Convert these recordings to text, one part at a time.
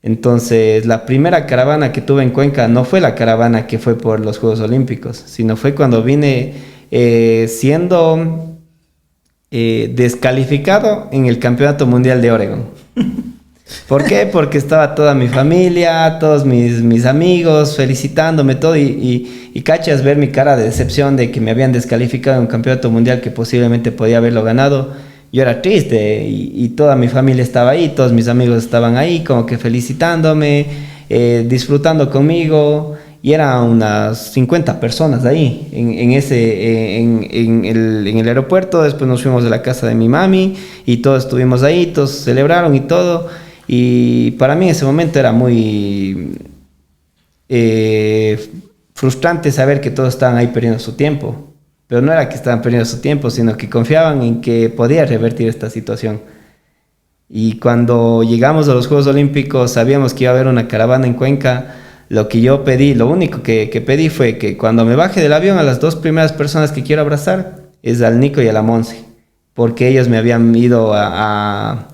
Entonces, la primera caravana que tuve en Cuenca no fue la caravana que fue por los Juegos Olímpicos, sino fue cuando vine siendo descalificado en el Campeonato Mundial de Oregón. ¿Por qué? Porque estaba toda mi familia, todos mis amigos felicitándome, todo, y cachas ver mi cara de decepción de que me habían descalificado en un campeonato mundial que posiblemente podía haberlo ganado. Yo era triste y toda mi familia estaba ahí, todos mis amigos estaban ahí como que felicitándome, disfrutando conmigo, y eran unas 50 personas ahí en el aeropuerto. Después nos fuimos de la casa de mi mami y todos estuvimos ahí, todos celebraron y todo. Y para mí en ese momento era muy frustrante saber que todos estaban ahí perdiendo su tiempo. Pero no era que estaban perdiendo su tiempo, sino que confiaban en que podía revertir esta situación. Y cuando llegamos a los Juegos Olímpicos, sabíamos que iba a haber una caravana en Cuenca. Lo que yo pedí, lo único que pedí fue que cuando me baje del avión, a las dos primeras personas que quiero abrazar es al Nico y a la Monse, porque ellos me habían ido a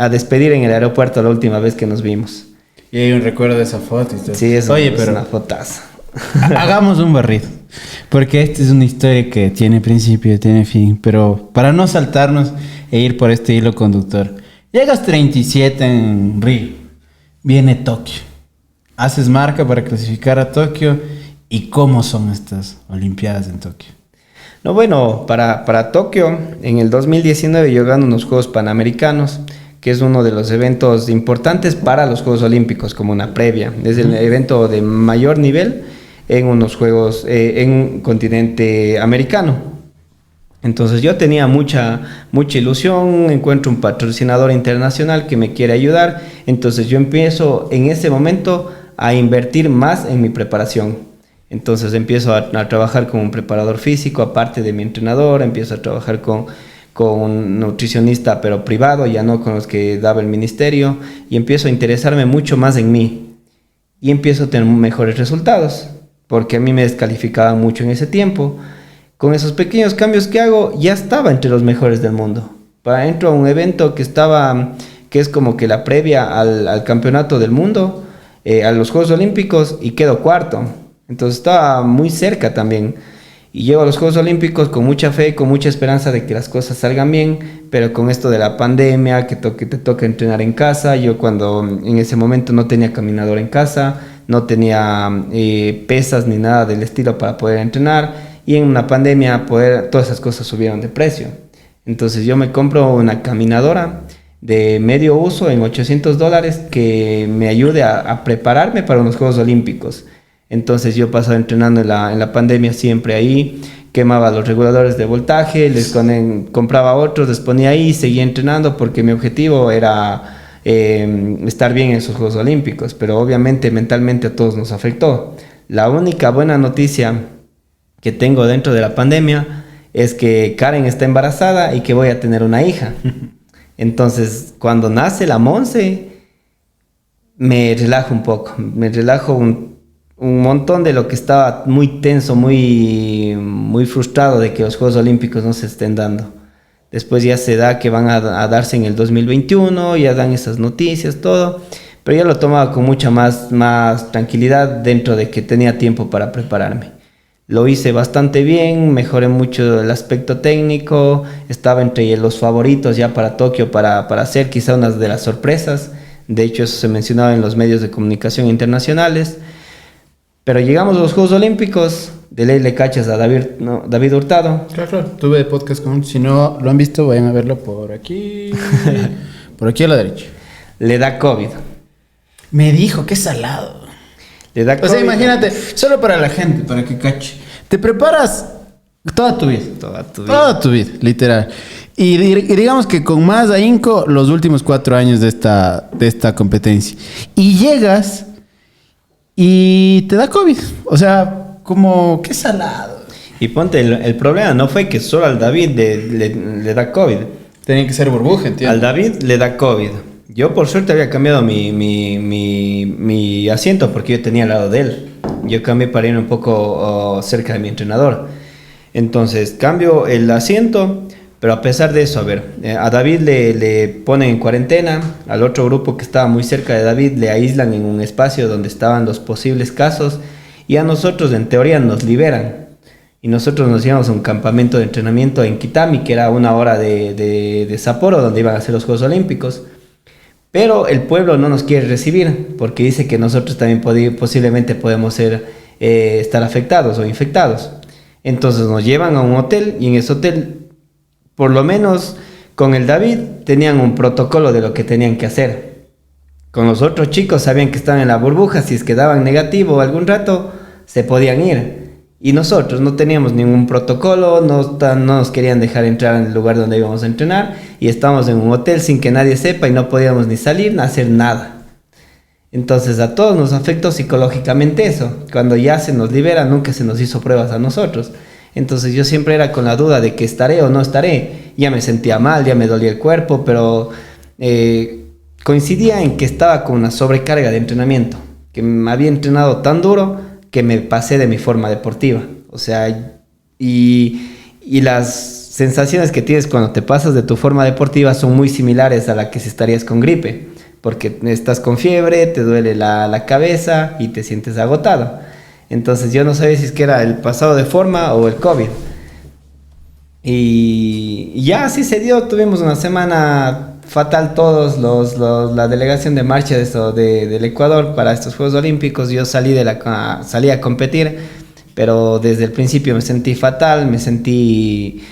despedir en el aeropuerto la última vez que nos vimos. Y hay un recuerdo de esa foto y todo. Sí, eso Oye, es pero una fotaza. hagamos un barrido, porque esta es una historia que tiene principio y tiene fin, pero para no saltarnos e ir por este hilo conductor. Llegas 37 en Río, viene Tokio, haces marca para clasificar a Tokio. ¿Y cómo son estas Olimpiadas en Tokio? No, bueno, para Tokio, en el 2019 yo gano unos Juegos Panamericanos, que es uno de los eventos importantes para los Juegos Olímpicos, como una previa. Es el evento de mayor nivel en unos Juegos, en un continente americano. Entonces yo tenía mucha ilusión, encuentro un patrocinador internacional que me quiere ayudar, entonces yo empiezo en ese momento a invertir más en mi preparación. Entonces empiezo a trabajar con un preparador físico, aparte de mi entrenador, empiezo a trabajar con un nutricionista, pero privado, ya no con los que daba el ministerio, y empiezo a interesarme mucho más en mí, y empiezo a tener mejores resultados, porque a mí me descalificaban mucho en ese tiempo. Con esos pequeños cambios que hago, ya estaba entre los mejores del mundo. Entro a un evento que es como que la previa al campeonato del mundo, a los Juegos Olímpicos, y quedo cuarto. Entonces estaba muy cerca también. Y llego a los Juegos Olímpicos con mucha fe, con mucha esperanza de que las cosas salgan bien, pero con esto de la pandemia, que te toca entrenar en casa. Yo cuando en ese momento no tenía caminador en casa, no tenía pesas ni nada del estilo para poder entrenar, y en una pandemia todas esas cosas subieron de precio. Entonces yo me compro una caminadora de medio uso en $800 que me ayude a prepararme para unos Juegos Olímpicos. Entonces yo pasaba entrenando en la pandemia siempre ahí, quemaba los reguladores de voltaje, compraba otros, les ponía ahí, seguía entrenando porque mi objetivo era estar bien en esos Juegos Olímpicos, pero obviamente mentalmente a todos nos afectó. La única buena noticia que tengo dentro de la pandemia es que Karen está embarazada y que voy a tener una hija. Entonces cuando nace la Monse, me relajo un poco, me relajo un montón de lo que estaba muy tenso, muy frustrado de que los Juegos Olímpicos no se estén dando. Después ya se da que van a darse en el 2021, ya dan esas noticias, todo, pero yo lo tomaba con mucha más tranquilidad dentro de que tenía tiempo para prepararme. Lo hice bastante bien, mejoré mucho el aspecto técnico, estaba entre los favoritos ya para Tokio para hacer quizá una de las sorpresas. De hecho eso se mencionaba en los medios de comunicación internacionales. Pero llegamos a los Juegos Olímpicos, de ley le cachas a David Hurtado. Claro, tuve podcast con él. Si no lo han visto, vayan a verlo por aquí. Por aquí a la derecha. Le da COVID. Me dijo, qué salado. Le da COVID. O sea, imagínate, solo para la gente, para que cache. Te preparas toda tu vida. Toda tu vida, literal. Y digamos que con más ahínco los últimos 4 años de esta competencia. Y llegas y te da COVID. O sea, como, qué salado. Y ponte, el problema no fue que solo al David le da COVID. Tenía que ser burbuja, entiendo. Al David le da COVID. Yo por suerte había cambiado mi asiento porque yo tenía al lado de él. Yo cambié para ir un poco cerca de mi entrenador. Entonces cambio el asiento, Pero a pesar de eso, a ver, a David le ponen en cuarentena, al otro grupo que estaba muy cerca de David le aíslan en un espacio donde estaban los posibles casos y a nosotros en teoría nos liberan. Y nosotros nos íbamos a un campamento de entrenamiento en Kitami, que era 1 hora de Sapporo, donde iban a hacer los Juegos Olímpicos. Pero el pueblo no nos quiere recibir porque dice que nosotros también posiblemente podemos estar afectados o infectados. Entonces nos llevan a un hotel y en ese hotel, por lo menos con el David, tenían un protocolo de lo que tenían que hacer. Con los otros chicos sabían que estaban en la burbuja, si es que daban negativo algún rato, se podían ir. Y nosotros no teníamos ningún protocolo, no nos querían dejar entrar en el lugar donde íbamos a entrenar y estábamos en un hotel sin que nadie sepa y no podíamos ni salir ni hacer nada. Entonces a todos nos afectó psicológicamente eso. Cuando ya se nos libera, nunca se nos hizo pruebas a nosotros. Entonces yo siempre era con la duda de que estaré o no estaré. Ya me sentía mal, ya me dolía el cuerpo, pero coincidía en que estaba con una sobrecarga de entrenamiento, que me había entrenado tan duro que me pasé de mi forma deportiva. O sea, y las sensaciones que tienes cuando te pasas de tu forma deportiva son muy similares a la que si estarías con gripe, porque estás con fiebre, te duele la cabeza y te sientes agotado. Entonces yo no sabía si es que era el pasado de forma o el COVID. Y ya así se dio, tuvimos una semana fatal todos, la delegación de marcha del Ecuador para estos Juegos Olímpicos. Yo salí a competir, pero desde el principio me sentí fatal, me sentí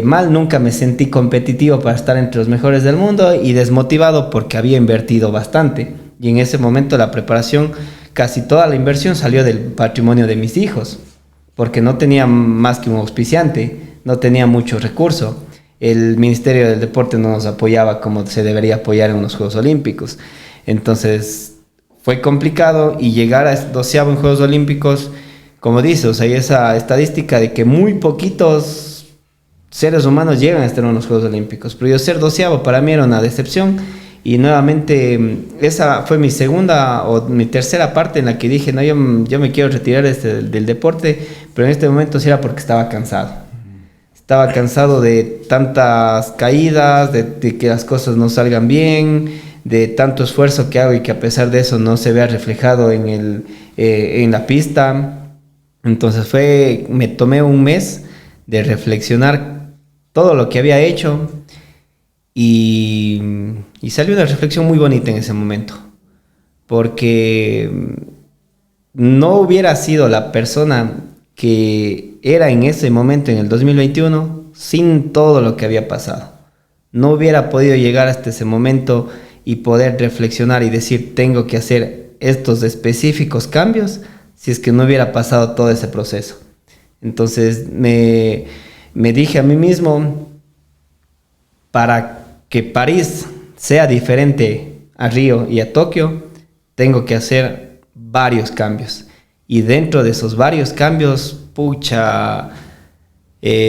mal, nunca me sentí competitivo para estar entre los mejores del mundo y desmotivado porque había invertido bastante. Y en ese momento la preparación, casi toda la inversión salió del patrimonio de mis hijos, porque no tenía más que un auspiciante, no tenía mucho recurso. El Ministerio del Deporte no nos apoyaba como se debería apoyar en unos Juegos Olímpicos. Entonces fue complicado y llegar a 12º en Juegos Olímpicos, como dices, o sea, hay esa estadística de que muy poquitos seres humanos llegan a estar en los Juegos Olímpicos. Pero yo ser 12º para mí era una decepción y nuevamente esa fue mi segunda o mi tercera parte en la que dije, no, yo me quiero retirar del deporte, pero en este momento sí era porque estaba cansado. Estaba cansado de tantas caídas, de que las cosas no salgan bien, de tanto esfuerzo que hago y que a pesar de eso no se vea reflejado en la pista. Entonces me tomé un mes de reflexionar todo lo que había hecho y salió una reflexión muy bonita en ese momento. Porque no hubiera sido la persona que era en ese momento, en el 2021, sin todo lo que había pasado. No hubiera podido llegar hasta ese momento y poder reflexionar y decir, tengo que hacer estos específicos cambios, si es que no hubiera pasado todo ese proceso. Entonces me dije a mí mismo, para que París sea diferente a Río y a Tokio, tengo que hacer varios cambios. Y dentro de esos varios cambios,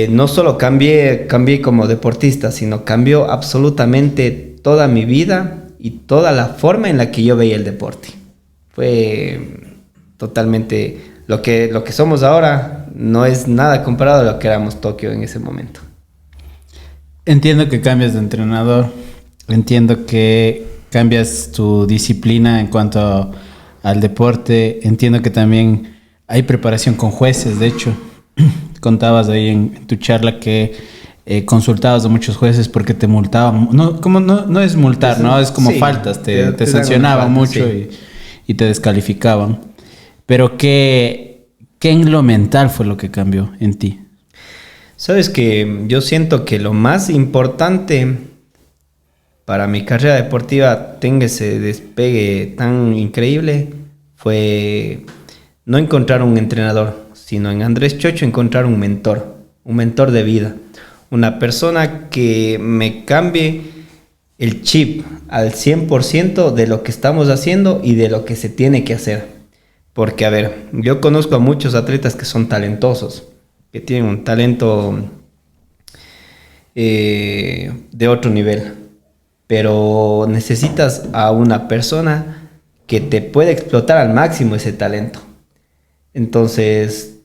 no solo cambié como deportista, sino cambió absolutamente toda mi vida y toda la forma en la que yo veía el deporte. Fue totalmente lo que somos ahora, no es nada comparado a lo que éramos Tokio en ese momento. Entiendo que cambias de entrenador, entiendo que cambias tu disciplina en cuanto al deporte, entiendo que también hay preparación con jueces. De hecho, contabas ahí en tu charla que consultabas a muchos jueces porque te multaban. No es multar, ¿no? Es como sí, faltas, te sancionaban mucho, sí. y te descalificaban. Pero ¿qué en lo mental fue lo que cambió en ti? Sabes que yo siento que lo más importante para mi carrera deportiva tenga ese despegue tan increíble fue no encontrar un entrenador, sino en Andrés Chocho encontrar un mentor de vida, una persona que me cambie el chip al 100% de lo que estamos haciendo y de lo que se tiene que hacer. Porque, a ver, yo conozco a muchos atletas que son talentosos, que tienen un talento de otro nivel, pero necesitas a una persona que te pueda explotar al máximo ese talento. Entonces,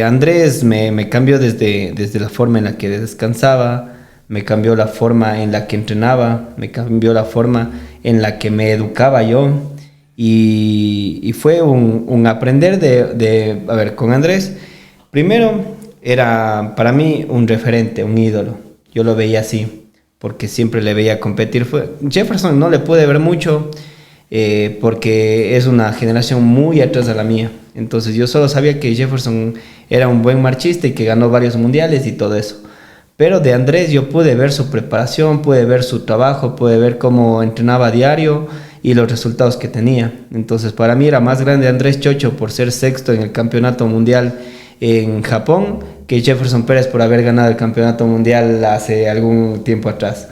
Andrés me cambió desde la forma en la que descansaba, me cambió la forma en la que entrenaba, me cambió la forma en la que me educaba yo. Y fue un aprender a ver, con Andrés, primero era para mí un referente, un ídolo. Yo lo veía así, porque siempre le veía competir. Jefferson no le pude ver mucho, porque es una generación muy atrás de la mía. Entonces yo solo sabía que Jefferson era un buen marchista y que ganó varios mundiales y todo eso. Pero de Andrés yo pude ver su preparación, pude ver su trabajo, pude ver cómo entrenaba a diario y los resultados que tenía. Entonces para mí era más grande Andrés Chocho por ser sexto en el campeonato mundial en Japón que Jefferson Pérez por haber ganado el campeonato mundial hace algún tiempo atrás.